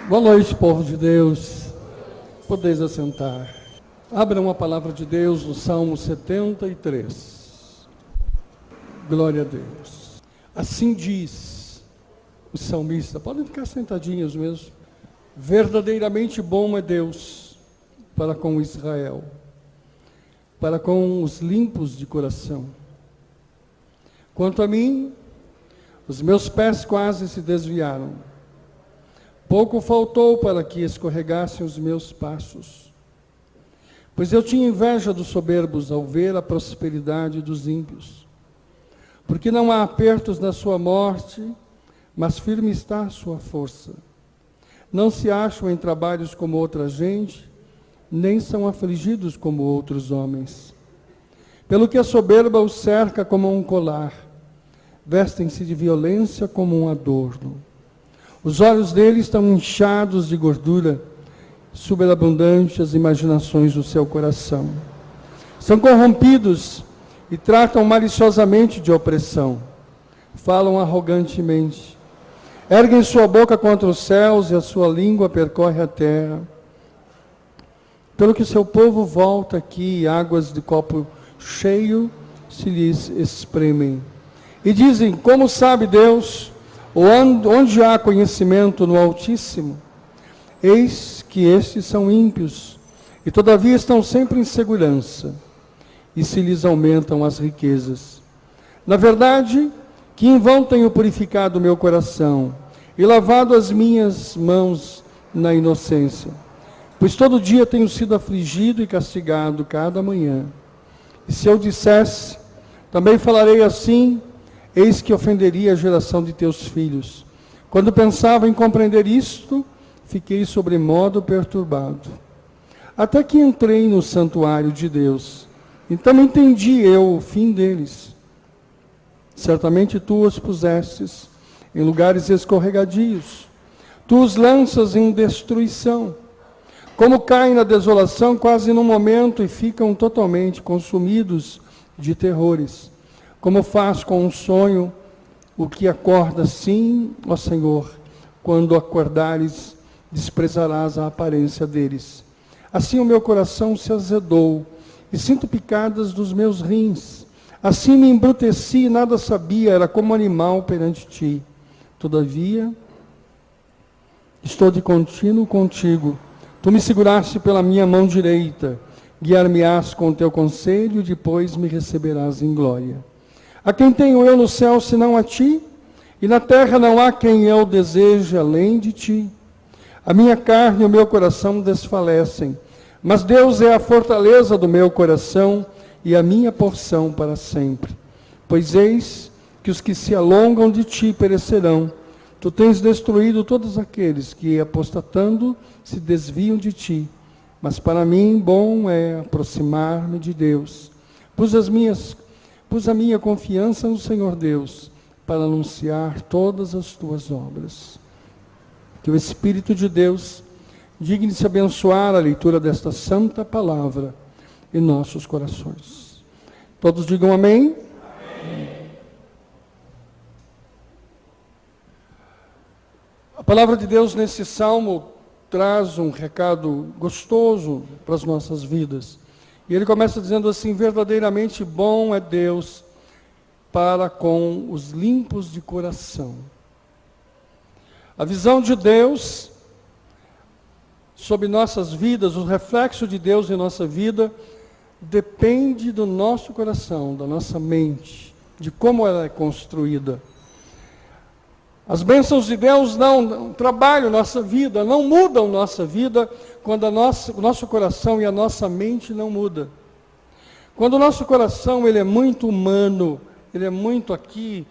Boa noite, povo de Deus. Podeis assentar. Abram a palavra de Deus no Salmo 73. Glória a Deus. Assim diz o salmista. Podem ficar sentadinhos mesmo. Verdadeiramente bom é Deus para com Israel, para com os limpos de coração. Quanto a mim, os meus pés quase se desviaram. Pouco faltou para que escorregassem os meus passos. Pois eu tinha inveja dos soberbos ao ver a prosperidade dos ímpios. Porque não há apertos na sua morte, mas firme está a sua força. Não se acham em trabalhos como outra gente, nem são afligidos como outros homens. Pelo que a soberba os cerca como um colar, vestem-se de violência como um adorno. Os olhos dele estão inchados de gordura, superabundantes as imaginações do seu coração. São corrompidos e tratam maliciosamente de opressão. Falam arrogantemente. Erguem sua boca contra os céus e a sua língua percorre a terra. Pelo que o seu povo volta aqui, águas de copo cheio se lhes espremem. E dizem, como sabe Deus? Onde há conhecimento no Altíssimo? Eis que estes são ímpios, e todavia estão sempre em segurança, e se lhes aumentam as riquezas. Na verdade, que em vão tenho purificado o meu coração, e lavado as minhas mãos na inocência, pois todo dia tenho sido afligido e castigado cada manhã. E se eu dissesse, também falarei assim, eis que ofenderia a geração de teus filhos. Quando pensava em compreender isto, fiquei sobremodo perturbado. Até que entrei no santuário de Deus. Então entendi eu o fim deles. Certamente tu os pusestes em lugares escorregadios. Tu os lanças em destruição. Como caem na desolação quase num momento e ficam totalmente consumidos de terrores. Como faz com um sonho o que acorda, sim, ó Senhor, quando acordares, desprezarás a aparência deles. Assim o meu coração se azedou, e sinto picadas dos meus rins. Assim me embruteci e nada sabia, era como animal perante ti. Todavia, estou de contínuo contigo. Tu me seguraste pela minha mão direita, guiar-me-ás com o teu conselho, e depois me receberás em glória. A quem tenho eu no céu, senão a ti? E na terra não há quem eu deseje além de ti. A minha carne e o meu coração desfalecem, mas Deus é a fortaleza do meu coração e a minha porção para sempre. Pois eis que os que se alongam de ti perecerão. Tu tens destruído todos aqueles que, apostatando, se desviam de ti. Mas para mim bom é aproximar-me de Deus. Pus a minha confiança no Senhor Deus, para anunciar todas as tuas obras. Que o Espírito de Deus digne-se abençoar a leitura desta santa palavra em nossos corações. Todos digam amém? Amém. A palavra de Deus nesse salmo traz um recado gostoso para as nossas vidas. E ele começa dizendo assim, verdadeiramente bom é Deus para com os limpos de coração. A visão de Deus sobre nossas vidas, o reflexo de Deus em nossa vida, depende do nosso coração, da nossa mente, de como ela é construída. As bênçãos de Deus não trabalham nossa vida, não mudam nossa vida, quando o nosso coração e a nossa mente não mudam. Quando o nosso coração ele é muito humano, ele é muito aqui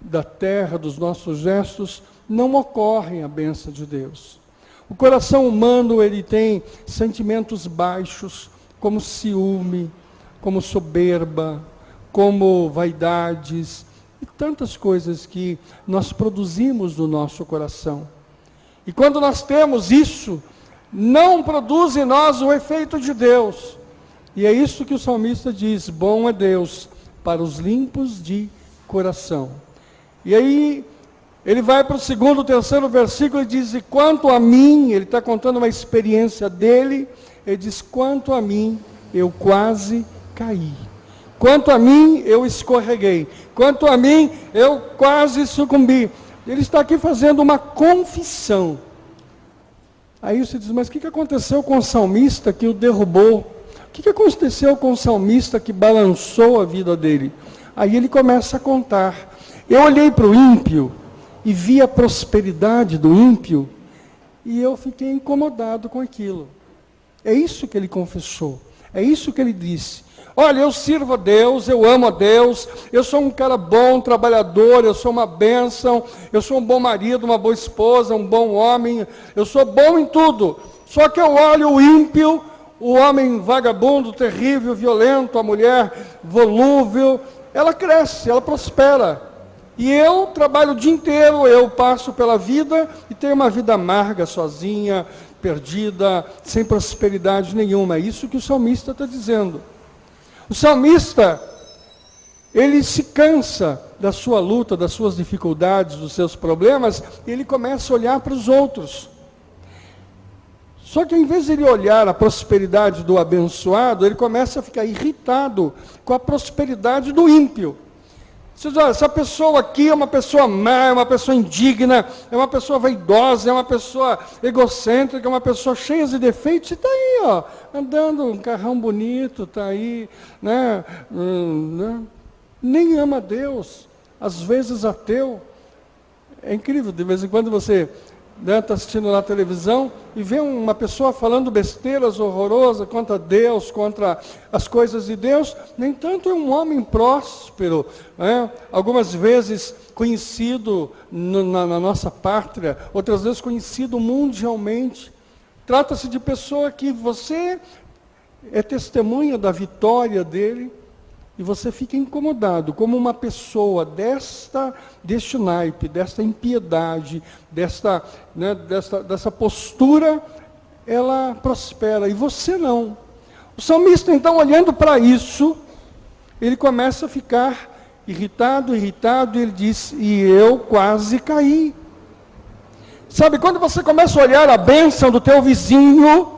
da terra, dos nossos gestos, não ocorre a bênção de Deus. O coração humano ele tem sentimentos baixos, como ciúme, como soberba, como vaidades, e tantas coisas que nós produzimos no nosso coração. E quando nós temos isso, não produz em nós o efeito de Deus. E é isso que o salmista diz, bom é Deus para os limpos de coração. E aí, Ele vai para o 2º, 3º versículo e diz, e quanto a mim, ele está contando uma experiência dele, ele diz, quanto a mim, eu quase caí. Quanto a mim, eu escorreguei. Quanto a mim, eu quase sucumbi. Ele está aqui fazendo uma confissão. Aí você diz, mas o que aconteceu com o salmista que o derrubou? O que aconteceu com o salmista que balançou a vida dele? Aí ele começa a contar. Eu olhei para o ímpio e vi a prosperidade do ímpio e eu fiquei incomodado com aquilo. É isso que ele confessou. É isso que ele disse. Olha, eu sirvo a Deus, eu amo a Deus, eu sou um cara bom, trabalhador, eu sou uma bênção, eu sou um bom marido, uma boa esposa, um bom homem, eu sou bom em tudo. Só que eu olho o ímpio, o homem vagabundo, terrível, violento, a mulher volúvel, ela cresce, ela prospera. E eu trabalho o dia inteiro, eu passo pela vida e tenho uma vida amarga, sozinha, perdida, sem prosperidade nenhuma. É isso que o salmista está dizendo. O salmista, ele se cansa da sua luta, das suas dificuldades, dos seus problemas, e ele começa a olhar para os outros. Só que, em vez de ele olhar a prosperidade do abençoado, ele começa a ficar irritado com a prosperidade do ímpio. Você diz, olha, essa pessoa aqui é uma pessoa má, é uma pessoa indigna, é uma pessoa vaidosa, é uma pessoa egocêntrica, é uma pessoa cheia de defeitos, e está aí, ó, andando um carrão bonito, está aí, né, nem ama Deus, às vezes ateu. É incrível, de vez em quando você está assistindo lá a televisão e vê uma pessoa falando besteiras horrorosas contra Deus, contra as coisas de Deus. Nem tanto é um homem próspero, né? Algumas vezes conhecido na nossa pátria, outras vezes conhecido mundialmente. Trata-se de pessoa que você é testemunha da vitória dele, e você fica incomodado, como uma pessoa deste naipe, desta impiedade, dessa postura, ela prospera, e você não. O salmista, então, olhando para isso, ele começa a ficar irritado, e ele diz, e eu quase caí. Sabe, quando você começa a olhar a bênção do teu vizinho,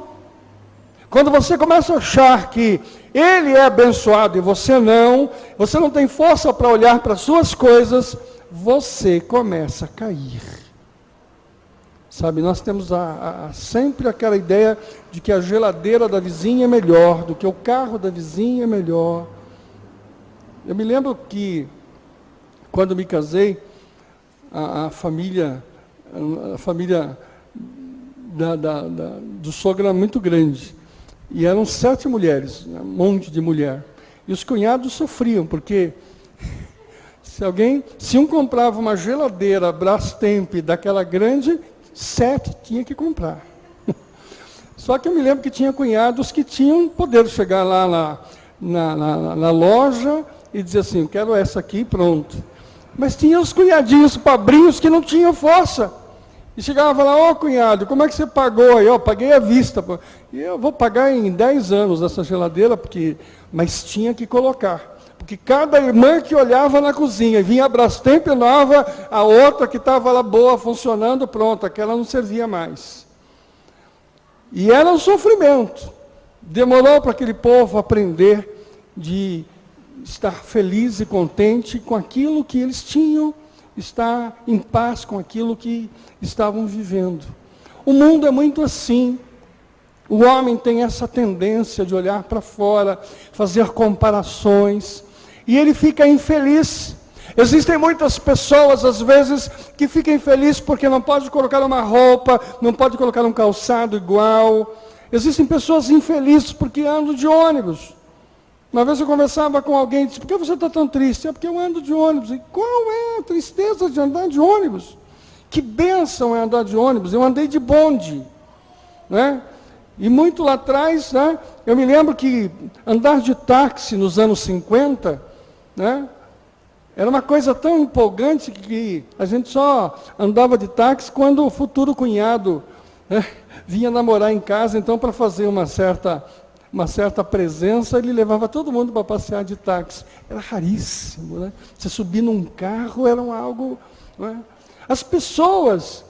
quando você começa a achar que ele é abençoado e você não tem força para olhar para as suas coisas, você começa a cair. Sabe, nós temos sempre aquela ideia de que a geladeira da vizinha é melhor, do que o carro da vizinha é melhor. Eu me lembro que, quando me casei, a família do sogro era muito grande. E eram 7 mulheres, um monte de mulher. E os cunhados sofriam, porque se um comprava uma geladeira Brastemp daquela grande, 7 tinha que comprar. Só que eu me lembro que tinha cunhados que tinham poder de chegar lá na loja e dizer assim, eu quero essa aqui, pronto. Mas tinha os cunhadinhos, pobrinhos, que não tinham força. E chegava e falava, cunhado, como é que você pagou aí? Paguei à vista. E eu vou pagar em 10 anos essa geladeira, mas tinha que colocar. Porque cada irmã que olhava na cozinha, vinha a Brastemp nova, a outra que estava lá boa, funcionando, pronto, aquela não servia mais. E era um sofrimento. Demorou para aquele povo aprender de estar feliz e contente com aquilo que eles tinham, estar em paz com aquilo que estavam vivendo. O mundo é muito assim. O homem tem essa tendência de olhar para fora, fazer comparações, e ele fica infeliz. Existem muitas pessoas, às vezes, que ficam infelizes porque não pode colocar uma roupa, não pode colocar um calçado igual. Existem pessoas infelizes porque andam de ônibus. Uma vez eu conversava com alguém e disse, por que você está tão triste? É porque eu ando de ônibus. E qual é a tristeza de andar de ônibus? Que bênção é andar de ônibus? Eu andei de bonde, né? E muito lá atrás, né, eu me lembro que andar de táxi nos anos 50, né, era uma coisa tão empolgante que a gente só andava de táxi quando o futuro cunhado, né, vinha namorar em casa. Então, para fazer uma certa presença, ele levava todo mundo para passear de táxi. Era raríssimo, né? Você subir num carro era algo, não é? As pessoas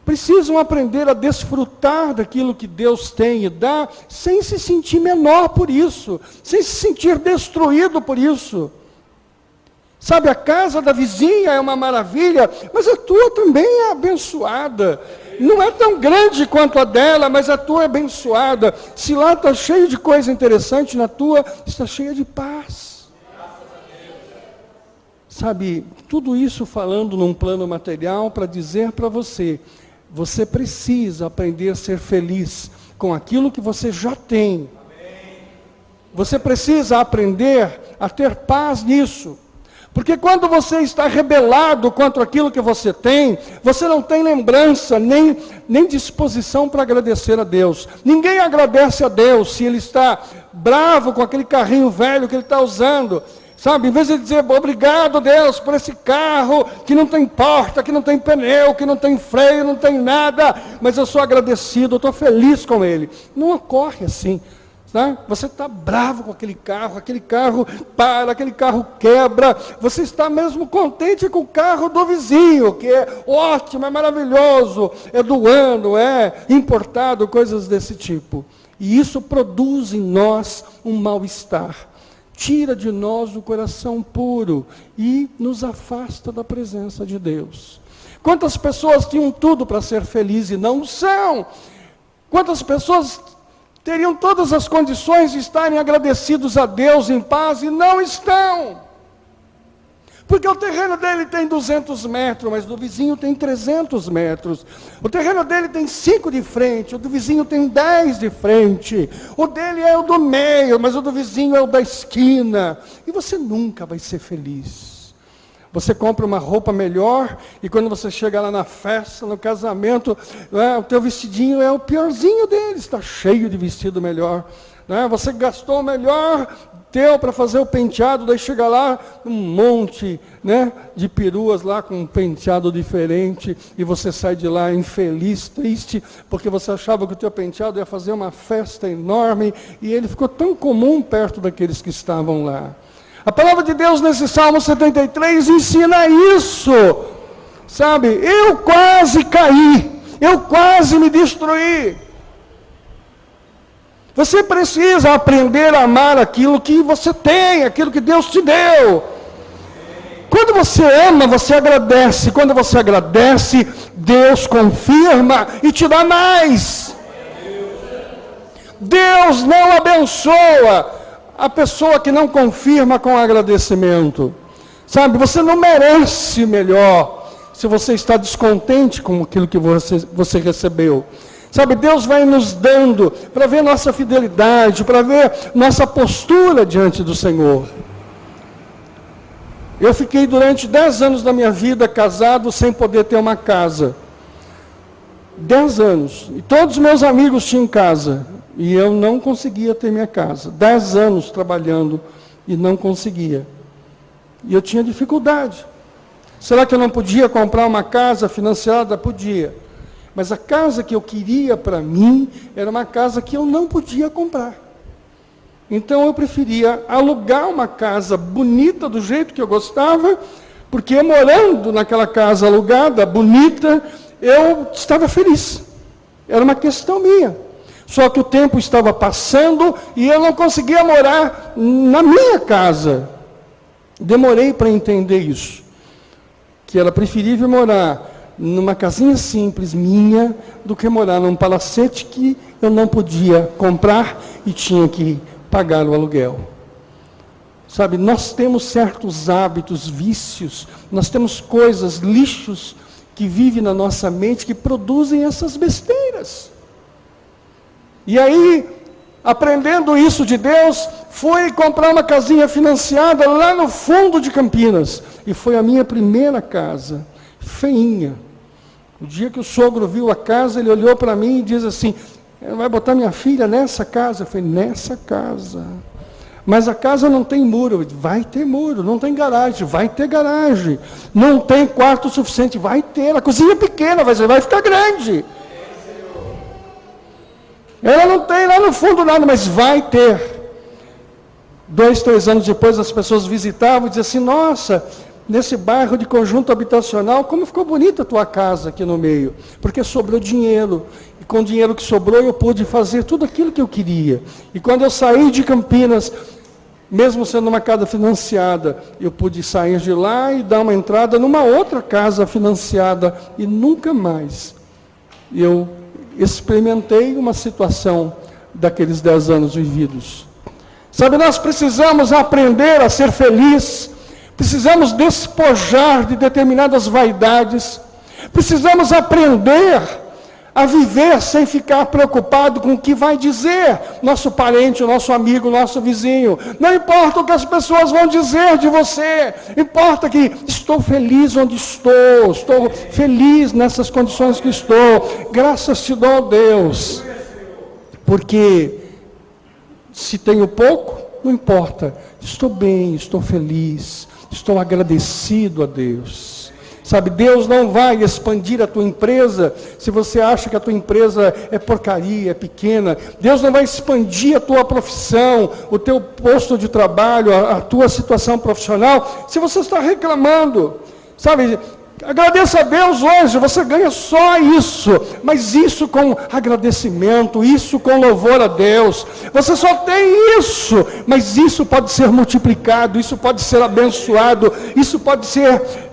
precisam aprender a desfrutar daquilo que Deus tem e dá, sem se sentir menor por isso, sem se sentir destruído por isso. Sabe, a casa da vizinha é uma maravilha, mas a tua também é abençoada. Não é tão grande quanto a dela, mas a tua é abençoada. Se lá está cheio de coisa interessante, na tua está cheia de paz. Sabe, tudo isso falando num plano material para dizer para você, você precisa aprender a ser feliz com aquilo que você já tem. Você precisa aprender a ter paz nisso. Porque quando você está rebelado contra aquilo que você tem, você não tem lembrança, nem disposição para agradecer a Deus. Ninguém agradece a Deus se ele está bravo com aquele carrinho velho que ele está usando. Sabe, em vez de dizer, obrigado Deus por esse carro que não tem porta, que não tem pneu, que não tem freio, não tem nada, mas eu sou agradecido, eu estou feliz com ele. Não ocorre assim. Tá? Você está bravo com aquele carro para, aquele carro quebra, você está mesmo contente com o carro do vizinho, que é ótimo, é maravilhoso, é do ano, é importado, coisas desse tipo. E isso produz em nós um mal-estar. Tira de nós o coração puro e nos afasta da presença de Deus. Quantas pessoas tinham tudo para ser felizes e não são? Quantas pessoas teriam todas as condições de estarem agradecidos a Deus em paz e não estão? Porque o terreno dele tem 200 metros, mas do vizinho tem 300 metros. O terreno dele tem 5 de frente, o do vizinho tem 10 de frente. O dele é o do meio, mas o do vizinho é o da esquina. E você nunca vai ser feliz. Você compra uma roupa melhor e quando você chega lá na festa, no casamento, o teu vestidinho é o piorzinho deles, está cheio de vestido melhor. Você gastou o melhor teu para fazer o penteado, daí chega lá um monte de peruas lá com um penteado diferente e você sai de lá infeliz, triste, porque você achava que o teu penteado ia fazer uma festa enorme e ele ficou tão comum perto daqueles que estavam lá. A palavra de Deus nesse Salmo 73 ensina isso, sabe? Eu quase caí, eu quase me destruí. Você precisa aprender a amar aquilo que você tem, aquilo que Deus te deu. Quando você ama, você agradece. Quando você agradece, Deus confirma e te dá mais. Deus não abençoa a pessoa que não confirma com agradecimento. Sabe, você não merece melhor se você está descontente com aquilo que você recebeu. Sabe, Deus vai nos dando para ver nossa fidelidade, para ver nossa postura diante do Senhor. Eu fiquei durante 10 anos da minha vida casado sem poder ter uma casa. 10 anos. E todos os meus amigos tinham casa. E eu não conseguia ter minha casa. 10 anos trabalhando e não conseguia. E eu tinha dificuldade. Será que eu não podia comprar uma casa financiada? Podia. Mas a casa que eu queria para mim era uma casa que eu não podia comprar. Então eu preferia alugar uma casa bonita do jeito que eu gostava, porque morando naquela casa alugada, bonita, eu estava feliz. Era uma questão minha. Só que o tempo estava passando e eu não conseguia morar na minha casa. Demorei para entender isso. Que era preferível morar numa casinha simples minha, do que morar num palacete que eu não podia comprar e tinha que pagar o aluguel. Sabe, nós temos certos hábitos, vícios, nós temos coisas, lixos, que vivem na nossa mente, que produzem essas besteiras. E aí, aprendendo isso de Deus, fui comprar uma casinha financiada lá no fundo de Campinas. E foi a minha primeira casa, feinha. O dia que o sogro viu a casa, ele olhou para mim e diz assim, vai botar minha filha nessa casa? Eu falei, nessa casa. Mas a casa não tem muro. Vai ter muro. Não tem garagem. Vai ter garagem. Não tem quarto suficiente. Vai ter. A cozinha é pequena, vai ficar grande. Ela não tem lá no fundo nada, mas vai ter. 2, 3 anos depois, as pessoas visitavam e diziam assim, nossa, nesse bairro de conjunto habitacional, como ficou bonita a tua casa aqui no meio, porque sobrou dinheiro, e com o dinheiro que sobrou eu pude fazer tudo aquilo que eu queria. E quando eu saí de Campinas, mesmo sendo uma casa financiada, eu pude sair de lá e dar uma entrada numa outra casa financiada, e nunca mais eu experimentei uma situação daqueles 10 anos vividos. Sabe, nós precisamos aprender a ser feliz, precisamos despojar de determinadas vaidades, precisamos aprender a viver sem ficar preocupado com o que vai dizer nosso parente, nosso amigo, nosso vizinho. Não importa o que as pessoas vão dizer de você, importa que estou feliz onde estou feliz nessas condições que estou. Graças te dou, Deus, porque se tenho pouco, não importa, estou bem, estou feliz, estou agradecido a Deus. Sabe, Deus não vai expandir a tua empresa se você acha que a tua empresa é porcaria, é pequena. Deus não vai expandir a tua profissão, o teu posto de trabalho, a tua situação profissional, se você está reclamando. Sabe, agradeça a Deus hoje, você ganha só isso, mas isso com agradecimento, isso com louvor a Deus. Você só tem isso, mas isso pode ser multiplicado, isso pode ser abençoado, isso pode ser,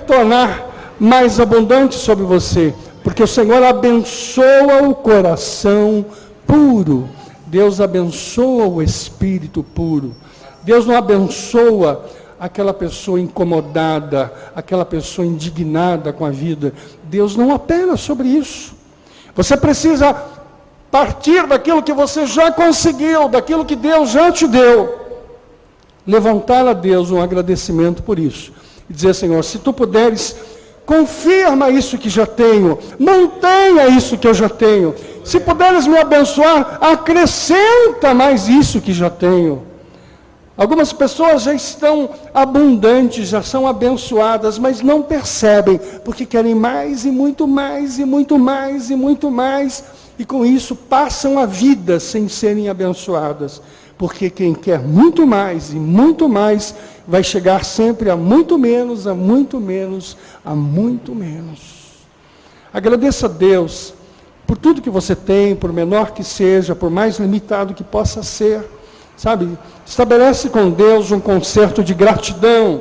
tornar mais abundante sobre você, porque o Senhor abençoa o coração puro. Deus abençoa o espírito puro. Deus não abençoa aquela pessoa incomodada, aquela pessoa indignada com a vida. Deus não apela sobre isso. Você precisa partir daquilo que você já conseguiu, daquilo que Deus já te deu. Levantar a Deus um agradecimento por isso. E dizer, Senhor, se tu puderes, confirma isso que já tenho, mantenha isso que eu já tenho. Se puderes me abençoar, acrescenta mais isso que já tenho. Algumas pessoas já estão abundantes, já são abençoadas, mas não percebem, porque querem mais e muito mais e muito mais e muito mais, e com isso passam a vida sem serem abençoadas, porque quem quer muito mais e muito mais, vai chegar sempre a muito menos, a muito menos, a muito menos. Agradeça a Deus por tudo que você tem, por menor que seja, por mais limitado que possa ser. Sabe, estabelece com Deus um concerto de gratidão.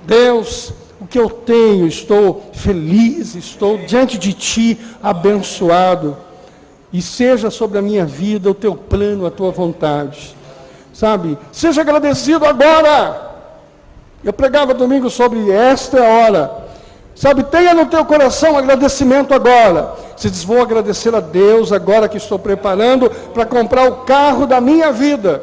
Deus, o que eu tenho, estou feliz, estou diante de Ti abençoado. E seja sobre a minha vida o Teu plano, a Tua vontade. Sabe, seja agradecido agora. Eu pregava domingo sobre esta hora. Sabe, tenha no teu coração agradecimento agora. Você diz, vou agradecer a Deus agora que estou preparando para comprar o carro da minha vida.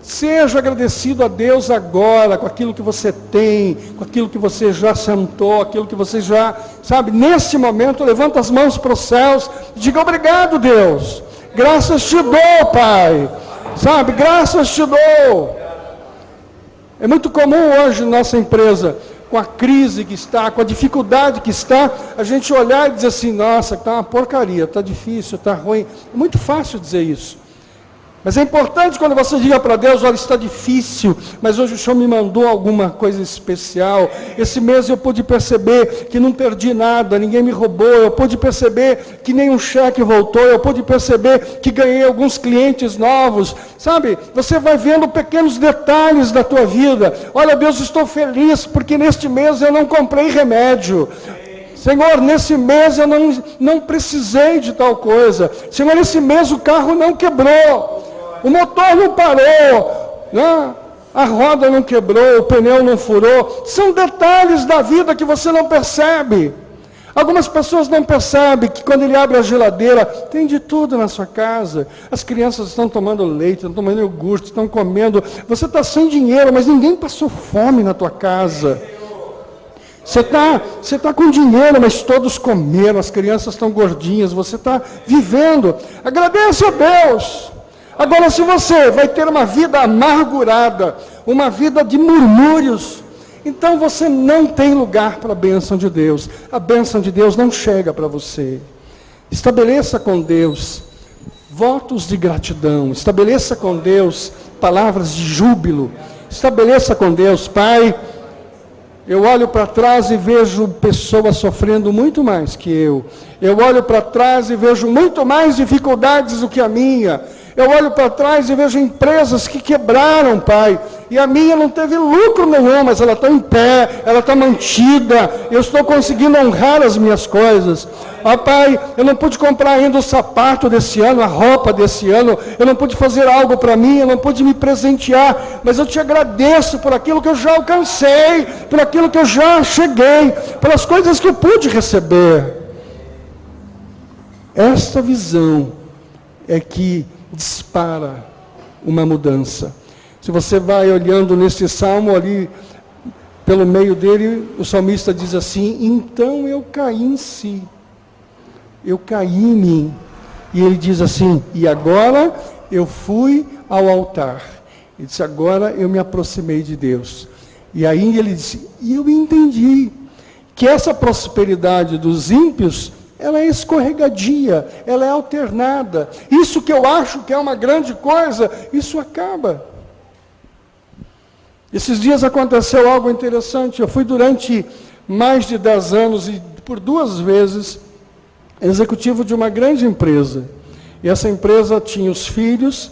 Seja agradecido a Deus agora, com aquilo que você tem, com aquilo que você já sentou, aquilo que você já, sabe, neste momento, levanta as mãos para os céus, diga obrigado, Deus. Graças te dou, Pai. Sabe, graças te dou. É muito comum hoje na nossa empresa, com a crise que está, com a dificuldade que está, a gente olhar e dizer assim, nossa, está uma porcaria, está difícil, está ruim. É muito fácil dizer isso. Mas é importante quando você diga para Deus, olha, está difícil, mas hoje o Senhor me mandou alguma coisa especial. Esse mês eu pude perceber que não perdi nada, ninguém me roubou, eu pude perceber que nenhum cheque voltou, eu pude perceber que ganhei alguns clientes novos. Sabe, você vai vendo pequenos detalhes da tua vida. Olha, Deus, estou feliz porque neste mês eu não comprei remédio. Senhor, nesse mês eu não precisei de tal coisa. Senhor, nesse mês o carro não quebrou. O motor não parou, né? A roda não quebrou, o pneu não furou. São detalhes da vida que você não percebe. Algumas pessoas não percebem que quando ele abre a geladeira, tem de tudo na sua casa. As crianças estão tomando leite, estão tomando iogurte, estão comendo. Você está sem dinheiro, mas ninguém passou fome na tua casa. Você tá com dinheiro, mas todos comeram, as crianças estão gordinhas, você está vivendo. Agradeça a Deus. Agora, se você vai ter uma vida amargurada, uma vida de murmúrios, então você não tem lugar para a bênção de Deus. A bênção de Deus não chega para você. Estabeleça com Deus votos de gratidão. Estabeleça com Deus palavras de júbilo. Estabeleça com Deus: Pai, eu olho para trás e vejo pessoas sofrendo muito mais que eu. Eu olho para trás e vejo muito mais dificuldades do que a minha. Eu olho para trás e vejo empresas que quebraram, Pai. E a minha não teve lucro nenhum, mas ela está em pé, ela está mantida. Eu estou conseguindo honrar as minhas coisas. Ó Pai, eu não pude comprar ainda o sapato desse ano, a roupa desse ano. Eu não pude fazer algo para mim, eu não pude me presentear. Mas eu te agradeço por aquilo que eu já alcancei, por aquilo que eu já cheguei, pelas coisas que eu pude receber. Esta visão é que dispara uma mudança. Se você vai olhando nesse salmo ali, pelo meio dele, o salmista diz assim: então eu caí em si, eu caí em mim. E ele diz assim: e agora eu fui ao altar. Ele disse: agora eu me aproximei de Deus. E aí ele disse: e eu entendi que essa prosperidade dos ímpios, ela é escorregadia, ela é alternada. Isso que eu acho que é uma grande coisa, isso acaba. Esses dias aconteceu algo interessante. Eu fui durante mais de 10 anos e por 2 vezes executivo de uma grande empresa. E essa empresa tinha os filhos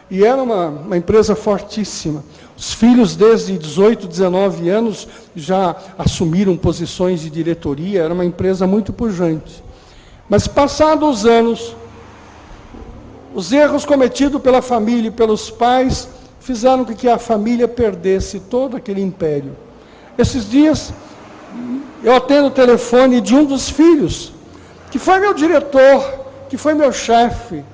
e era uma empresa fortíssima. Os filhos desde 18, 19 anos já assumiram posições de diretoria, era uma empresa muito pujante. Mas passados os anos, os erros cometidos pela família e pelos pais fizeram com que a família perdesse todo aquele império. Esses dias, eu atendo o telefone de um dos filhos, que foi meu diretor, que foi meu chefe,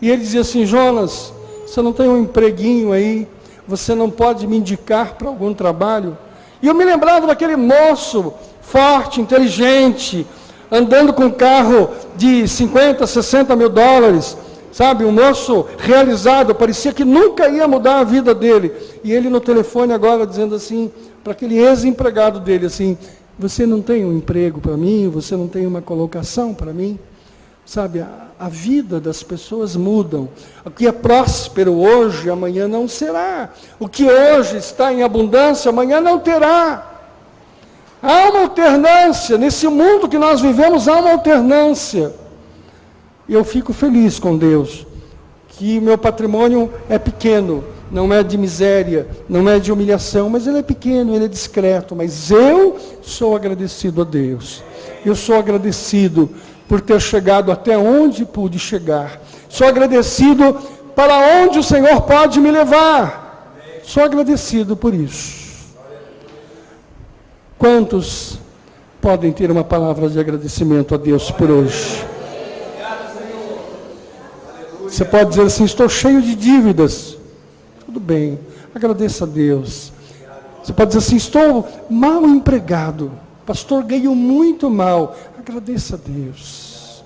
e ele dizia assim: Jonas, você não tem um empreguinho aí? Você não pode me indicar para algum trabalho? E eu me lembrava daquele moço forte, inteligente, andando com um carro de 50, 60 mil dólares, sabe, um moço realizado, parecia que nunca ia mudar a vida dele. E ele no telefone agora dizendo assim, para aquele ex-empregado dele, assim: você não tem um emprego para mim? Você não tem uma colocação para mim? Sabe, a vida das pessoas mudam. O que é próspero hoje, amanhã não será. O que hoje está em abundância, amanhã não terá. Há uma alternância, nesse mundo que nós vivemos há uma alternância. E eu fico feliz com Deus, que meu patrimônio é pequeno, não é de miséria, não é de humilhação, mas ele é pequeno, ele é discreto, mas eu sou agradecido a Deus. Eu sou agradecido por ter chegado até onde pude chegar. Sou agradecido para onde o Senhor pode me levar. Sou agradecido por isso. Quantos podem ter uma palavra de agradecimento a Deus por hoje? Você pode dizer assim: estou cheio de dívidas. Tudo bem, agradeça a Deus. Você pode dizer assim: estou mal empregado. Pastor, ganho muito mal. Agradeça a Deus.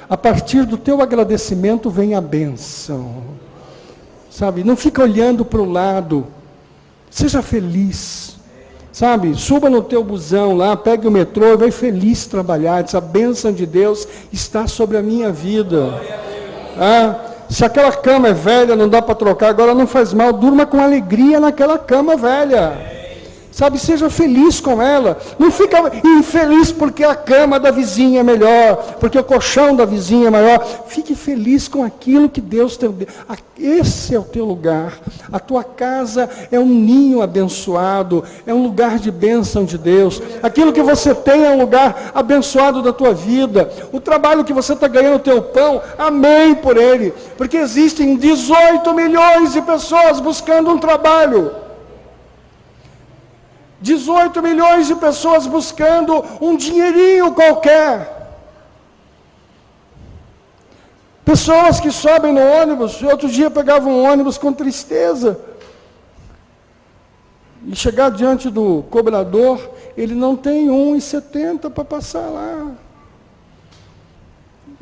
A partir do teu agradecimento vem a bênção. Sabe, não fica olhando para o lado. Seja feliz. Sabe, suba no teu busão lá, pegue o metrô e vai feliz trabalhar. Diz: a bênção de Deus está sobre a minha vida. Se aquela cama é velha, não dá para trocar, agora não faz mal, durma com alegria naquela cama velha. Sabe, seja feliz com ela. Não fica infeliz porque a cama da vizinha é melhor, porque o colchão da vizinha é maior. Fique feliz com aquilo que Deus te deu. Esse é o teu lugar. A tua casa é um ninho abençoado, é um lugar de bênção de Deus. Aquilo que você tem é um lugar abençoado da tua vida. O trabalho que você está ganhando o teu pão, amém por ele. Porque existem 18 milhões de pessoas buscando um trabalho. 18 milhões de pessoas buscando um dinheirinho qualquer. Pessoas que sobem no ônibus. Outro dia pegavam um ônibus com tristeza. E chegar diante do cobrador, ele não tem R$1,70 para passar lá.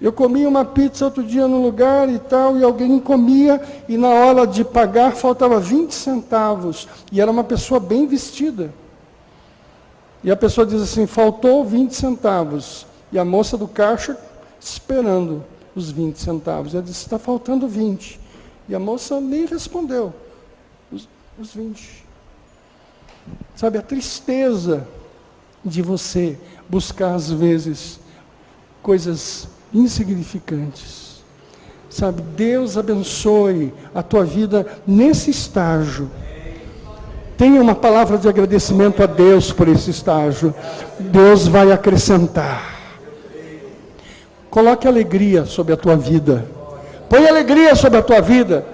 Eu comi uma pizza outro dia num lugar e tal, e alguém comia, e na hora de pagar faltava 20 centavos. E era uma pessoa bem vestida. E a pessoa diz assim: faltou 20 centavos. E a moça do caixa esperando os 20 centavos. Ela disse: está faltando 20. E a moça nem respondeu. Os 20. Sabe, a tristeza de você buscar, às vezes, coisas insignificantes. Sabe, Deus abençoe a tua vida nesse estágio. Tenha uma palavra de agradecimento a Deus por esse estágio. Deus vai acrescentar. Coloque alegria sobre a tua vida. Põe alegria sobre a tua vida.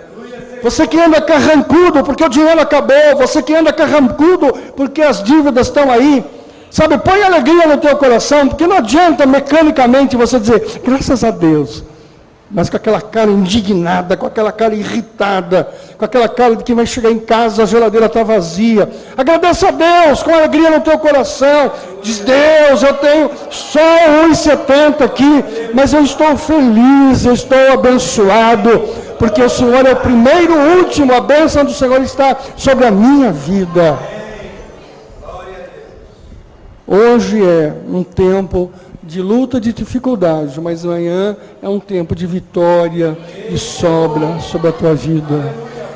Você que anda carrancudo porque o dinheiro acabou. Você que anda carrancudo porque as dívidas estão aí. Sabe, põe alegria no teu coração. Porque não adianta mecanicamente você dizer, graças a Deus. Mas com aquela cara indignada, com aquela cara irritada, com aquela cara de que vai chegar em casa, a geladeira está vazia. Agradeça a Deus com alegria no teu coração. Diz, Deus, eu tenho só 1,70 aqui, mas eu estou feliz, eu estou abençoado, porque o Senhor é o primeiro e o último, a bênção do Senhor está sobre a minha vida. Hoje é um tempo de luta, de dificuldade, mas amanhã é um tempo de vitória, de sobra sobre a tua vida.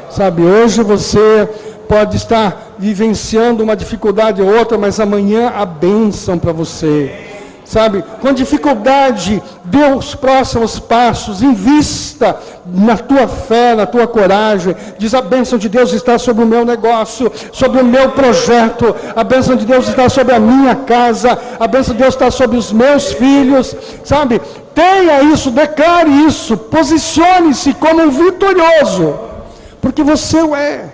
Sabe, hoje você pode estar vivenciando uma dificuldade ou outra, mas amanhã há bênção para você. Sabe, com dificuldade, dê os próximos passos, invista na tua fé, na tua coragem. Diz, a bênção de Deus está sobre o meu negócio, sobre o meu projeto, a bênção de Deus está sobre a minha casa, a bênção de Deus está sobre os meus filhos, sabe? Tenha isso, declare isso, posicione-se como um vitorioso, porque você o é.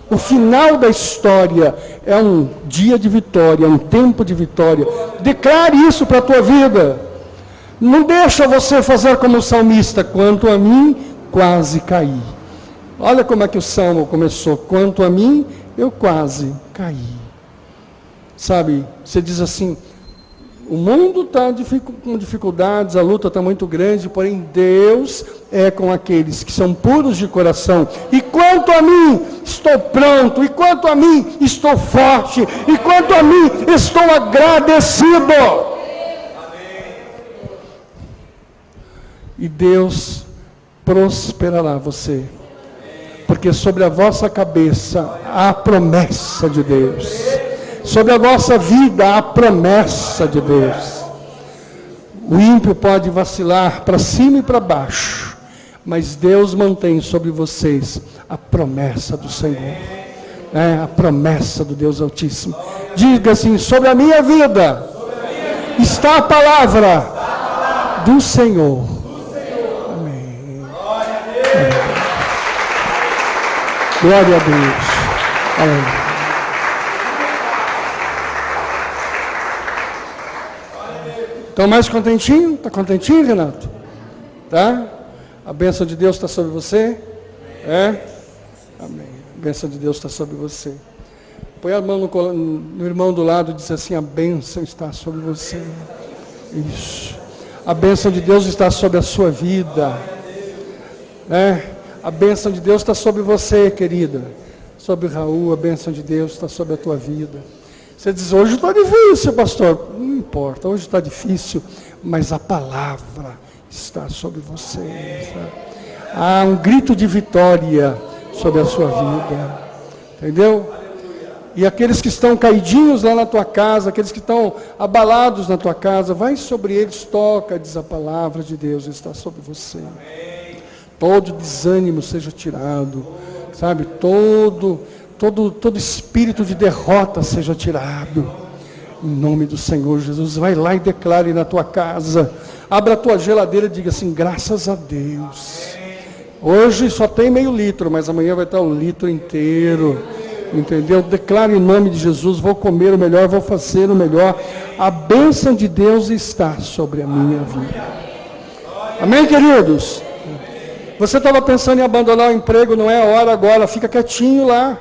O final da história é um dia de vitória, é um tempo de vitória. Declare isso para a tua vida. Não deixa você fazer como o salmista, quanto a mim, quase caí. Olha como é que o salmo começou. Quanto a mim, eu quase caí. Sabe, você diz assim, o mundo está com dificuldades, a luta está muito grande, porém Deus é com aqueles que são puros de coração. E quanto a mim, estou pronto, e quanto a mim, estou forte, e quanto a mim, estou agradecido. E Deus prosperará você, porque sobre a vossa cabeça há a promessa de Deus. Sobre a vossa vida, a promessa de Deus. O ímpio pode vacilar para cima e para baixo, mas Deus mantém sobre vocês a promessa do Senhor. A promessa do Deus Altíssimo. Diga assim, sobre a minha vida está a palavra do Senhor. Amém. Glória a Deus. Amém. Estão mais contentinho? Está contentinho, Renato? Tá? A bênção de Deus está sobre você? É? Amém. A bênção de Deus está sobre você. Põe a mão no irmão do lado e diz assim, a bênção está sobre você. Isso. A bênção de Deus está sobre a sua vida. A bênção de Deus está sobre você, querida. Sobre Raul, a bênção de Deus está sobre a tua vida. Você diz, hoje está difícil, pastor. Não importa, hoje está difícil, mas a palavra está sobre você. Sabe? Há um grito de vitória sobre a sua vida. Entendeu? E aqueles que estão caidinhos lá na tua casa, aqueles que estão abalados na tua casa, vai sobre eles, toca, diz a palavra de Deus, está sobre você. Todo desânimo seja tirado, sabe? Todo espírito de derrota seja tirado, em nome do Senhor Jesus. Vai lá e declare na tua casa, abra a tua geladeira e diga assim, graças a Deus, hoje só tem meio litro, mas amanhã vai estar 1 litro inteiro, entendeu? Declare em nome de Jesus, vou comer o melhor, vou fazer o melhor, a bênção de Deus está sobre a minha vida. Amém, queridos? Você estava pensando em abandonar o emprego, não é a hora agora, fica quietinho lá.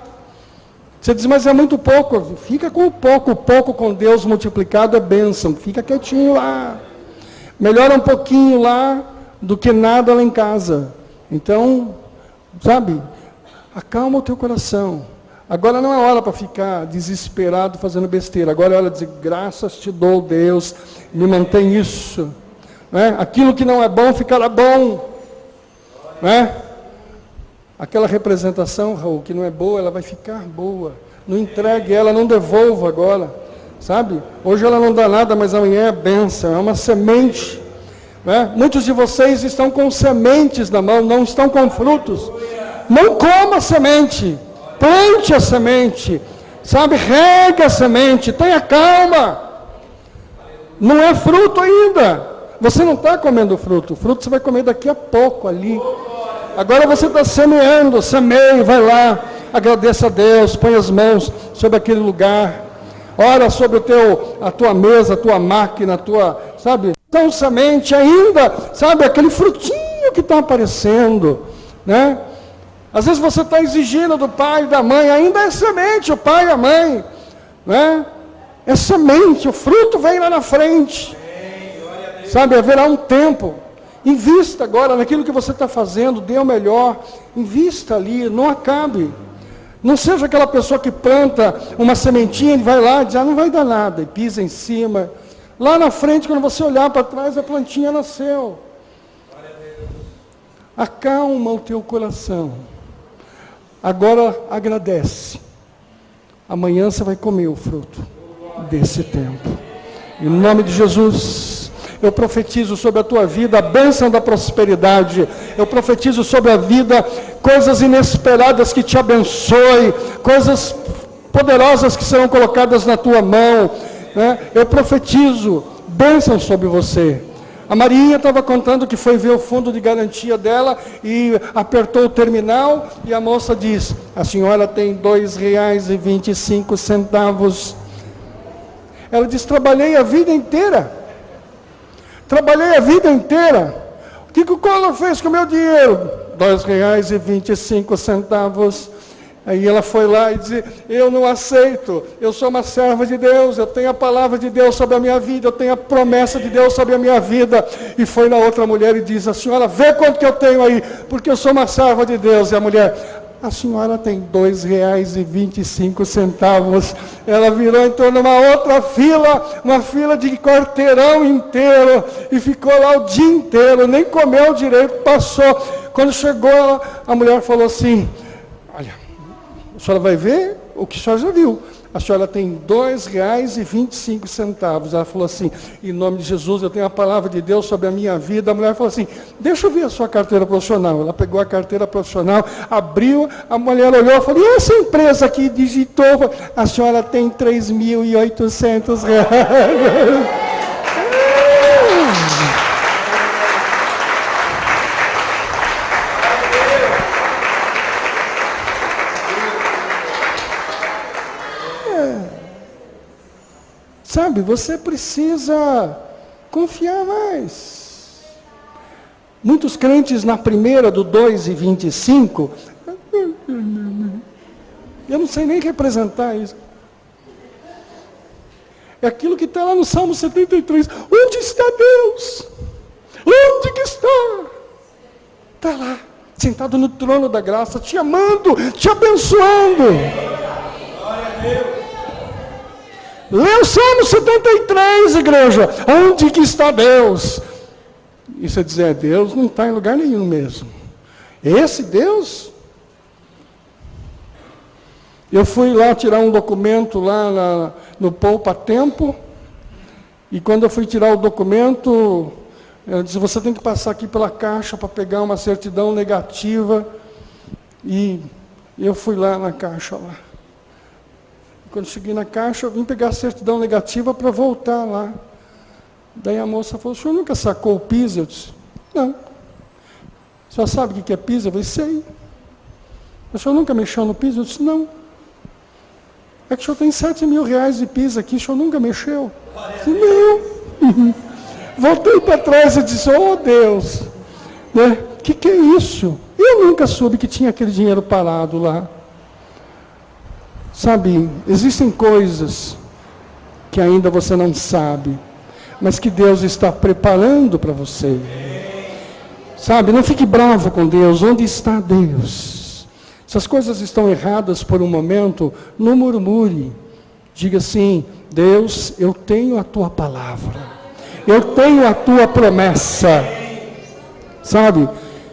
Você diz, mas é muito pouco. Fica com o pouco com Deus multiplicado é bênção. Fica quietinho lá. Melhora um pouquinho lá do que nada lá em casa. Então, sabe, acalma o teu coração. Agora não é hora para ficar desesperado fazendo besteira. Agora é hora de dizer, graças te dou, Deus, me mantém isso. Aquilo que não é bom ficará bom. Aquela representação, Raul, que não é boa, ela vai ficar boa. Não entregue ela, não devolva agora, sabe? Hoje ela não dá nada, mas amanhã é bênção, é uma semente. Né? Muitos de vocês estão com sementes na mão, não estão com frutos. Não coma a semente, plante a semente, sabe? Regue a semente, tenha calma. Não é fruto ainda. Você não está comendo fruto. O fruto você vai comer daqui a pouco ali. Agora você está semeando, semeie, vai lá. Agradeça a Deus, põe as mãos sobre aquele lugar. Ora sobre a tua mesa, a tua máquina, a tua, sabe? Então semente ainda, sabe? Aquele frutinho que está aparecendo, né? Às vezes você está exigindo do pai e da mãe, ainda é semente, o pai e a mãe, né? É semente, o fruto vem lá na frente. Sabe, haverá um tempo. Invista agora naquilo que você está fazendo, dê o melhor. Invista ali, não acabe. Não seja aquela pessoa que planta uma sementinha e vai lá e diz, não vai dar nada, e pisa em cima. Lá na frente, quando você olhar para trás, a plantinha nasceu. Acalma o teu coração. Agora agradece. Amanhã você vai comer o fruto desse tempo. Em nome de Jesus, eu profetizo sobre a tua vida a bênção da prosperidade. Eu profetizo sobre a vida coisas inesperadas que te abençoe, coisas poderosas que serão colocadas na tua mão, né? Eu profetizo bênção sobre você. A Marinha estava contando que foi ver o fundo de garantia dela e apertou o terminal e a moça diz, a senhora tem R$2,25. Ela diz, trabalhei a vida inteira. Trabalhei a vida inteira. O que o Collor fez com o meu dinheiro? R$2,25. Aí ela foi lá e disse, eu não aceito, eu sou uma serva de Deus, eu tenho a palavra de Deus sobre a minha vida, eu tenho a promessa de Deus sobre a minha vida. E foi na outra mulher e diz, a senhora vê quanto que eu tenho aí, porque eu sou uma serva de Deus. E a mulher, a senhora tem R$2,25. Ela virou, entrou numa outra fila, uma fila de quarteirão inteiro, e ficou lá o dia inteiro, nem comeu direito, passou. Quando chegou, a mulher falou assim, olha, a senhora vai ver o que a senhora já viu. A senhora tem R$2,25. Ela falou assim, em nome de Jesus, eu tenho a palavra de Deus sobre a minha vida. A mulher falou assim, deixa eu ver a sua carteira profissional. Ela pegou a carteira profissional, abriu, a mulher olhou e falou, e essa empresa que digitou? A senhora tem R$3.800. Sabe, você precisa confiar mais. Muitos crentes na primeira do 2,25, eu não sei nem representar isso. É aquilo que está lá no Salmo 73. Onde está Deus? Onde que está? Está lá, sentado no trono da graça, te amando, te abençoando. Glória a Deus. Lê o Salmo 73, igreja. Onde que está Deus? E você dizer, Deus não está em lugar nenhum mesmo. Esse Deus? Eu fui lá tirar um documento lá no Poupa Tempo. E quando eu fui tirar o documento, eu disse, você tem que passar aqui pela caixa para pegar uma certidão negativa. E eu fui lá na caixa lá. Quando cheguei na caixa, eu vim pegar a certidão negativa para voltar lá. Daí a moça falou, o senhor nunca sacou o PIS? Eu disse, não. O senhor sabe o que é PIS? Eu falei, sei. O senhor nunca mexeu no PIS? Eu disse, não. É que o senhor tem R$7.000 de PIS aqui, o senhor nunca mexeu? Eu disse, não. Voltei para trás e disse, oh Deus, né? Que é isso? Eu nunca soube que tinha aquele dinheiro parado lá. Sabe, existem coisas que ainda você não sabe, mas que Deus está preparando para você. Sabe, não fique bravo com Deus. Onde está Deus? Se as coisas estão erradas por um momento, não murmure. Diga assim, Deus, eu tenho a tua palavra. Eu tenho a tua promessa. Sabe,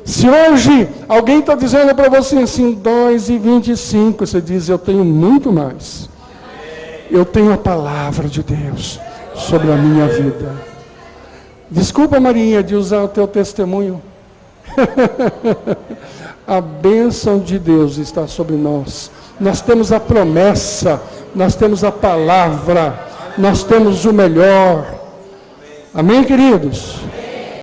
Se hoje alguém está dizendo para você assim, 2:25, você diz, eu tenho muito mais. Eu tenho a palavra de Deus sobre a minha vida. Desculpa, Marinha, de usar o teu testemunho. A bênção de Deus está sobre nós. Nós temos a promessa, nós temos a palavra, nós temos o melhor. Amém, queridos?